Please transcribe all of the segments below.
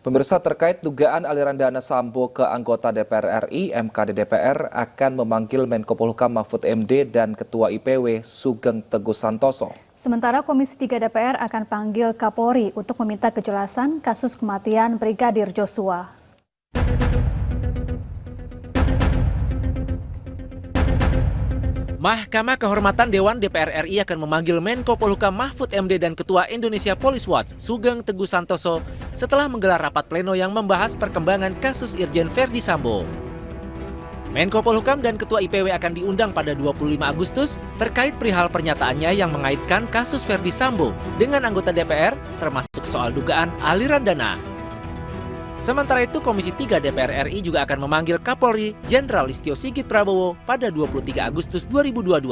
Pemirsa, terkait dugaan aliran dana Sambo ke anggota DPR RI, MKD DPR akan memanggil Menko Polhukam Mahfud MD dan Ketua IPW Sugeng Teguh Santoso. Sementara Komisi 3 DPR akan panggil Kapolri untuk meminta kejelasan kasus kematian Brigadir Joshua. Mahkamah Kehormatan Dewan DPR RI akan memanggil Menko Polhukam Mahfud MD dan Ketua Indonesia Police Watch Sugeng Teguh Santoso setelah menggelar rapat pleno yang membahas perkembangan kasus Irjen Verdi Sambo. Menko Polhukam dan Ketua IPW akan diundang pada 25 Agustus terkait perihal pernyataannya yang mengaitkan kasus Verdi Sambo dengan anggota DPR termasuk soal dugaan aliran dana. Sementara itu, Komisi 3 DPR RI juga akan memanggil Kapolri Jenderal Listio Sigit Prabowo pada 23 Agustus 2022.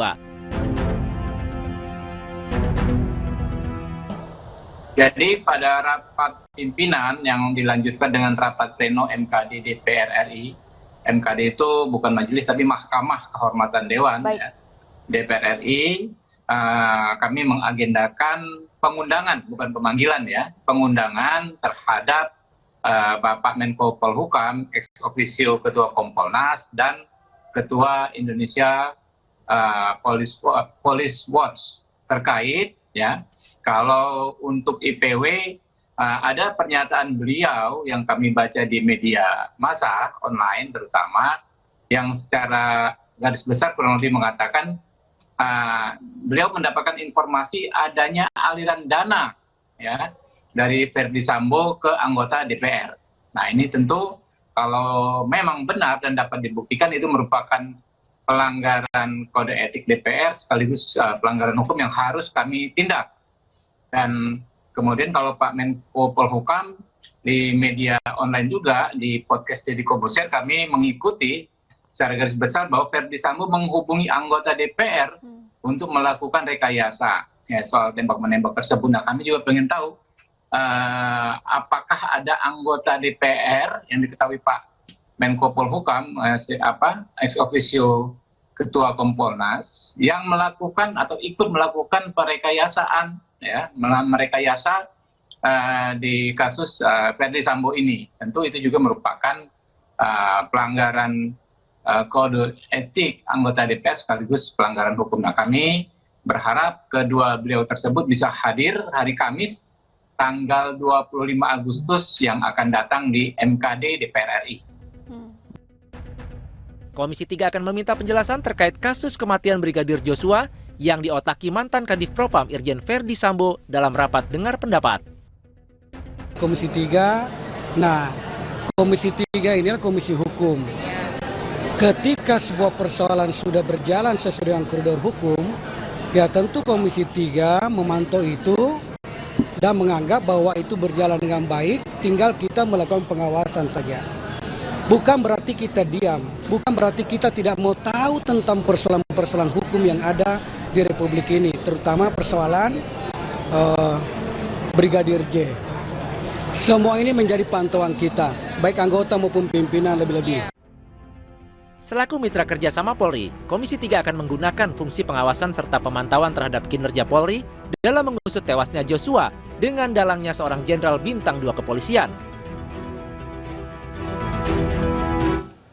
Jadi pada rapat pimpinan yang dilanjutkan dengan rapat pleno MKD DPR RI, MKD itu bukan majelis tapi Mahkamah Kehormatan Dewan ya, DPR RI, kami mengagendakan pengundangan, bukan pemanggilan ya, pengundangan terhadap Bapak Menko Polhukam, ex officio Ketua Kompolnas dan Ketua Indonesia Police Watch terkait ya, kalau untuk IPW ada pernyataan beliau yang kami baca di media massa online terutama yang secara garis besar kurang lebih mengatakan beliau mendapatkan informasi adanya aliran dana ya dari Verdi Sambo ke anggota DPR. Nah ini tentu kalau memang benar dan dapat dibuktikan itu merupakan pelanggaran kode etik DPR sekaligus pelanggaran hukum yang harus kami tindak. Dan kemudian kalau Pak Menko Polhukam di media online juga di podcast Deddy Corbuzier kami mengikuti secara garis besar bahwa Verdi Sambo menghubungi anggota DPR untuk melakukan rekayasa ya, soal tembak-menembak tersebut. Nah kami juga pengen tahu apakah ada anggota DPR yang diketahui Pak Menko Polhukam, ex officio Ketua Kompolnas yang melakukan atau ikut melakukan perekayasaan, ya, merekayasa di kasus Verdi Sambo ini. Tentu itu juga merupakan pelanggaran kode etik anggota DPR sekaligus pelanggaran hukum. Nah kami berharap kedua beliau tersebut bisa hadir hari Kamis tanggal 25 Agustus yang akan datang di MKD DPR RI. Komisi 3 akan meminta penjelasan terkait kasus kematian Brigadir Joshua yang diotaki mantan Kadif Propam Irjen Verdi Sambo dalam rapat dengar pendapat. Komisi 3, Komisi 3 inilah komisi hukum. Ketika sebuah persoalan sudah berjalan sesuai dengan koridor hukum, ya tentu Komisi 3 memantau itu dan menganggap bahwa itu berjalan dengan baik, tinggal kita melakukan pengawasan saja. Bukan berarti kita diam, bukan berarti kita tidak mau tahu tentang persoalan-persoalan hukum yang ada di Republik ini, terutama persoalan Brigadir J. Semua ini menjadi pantauan kita, baik anggota maupun pimpinan lebih-lebih. Selaku mitra kerjasama Polri, Komisi 3 akan menggunakan fungsi pengawasan serta pemantauan terhadap kinerja Polri dalam mengusut tewasnya Joshua dengan dalangnya seorang jenderal bintang 2 kepolisian.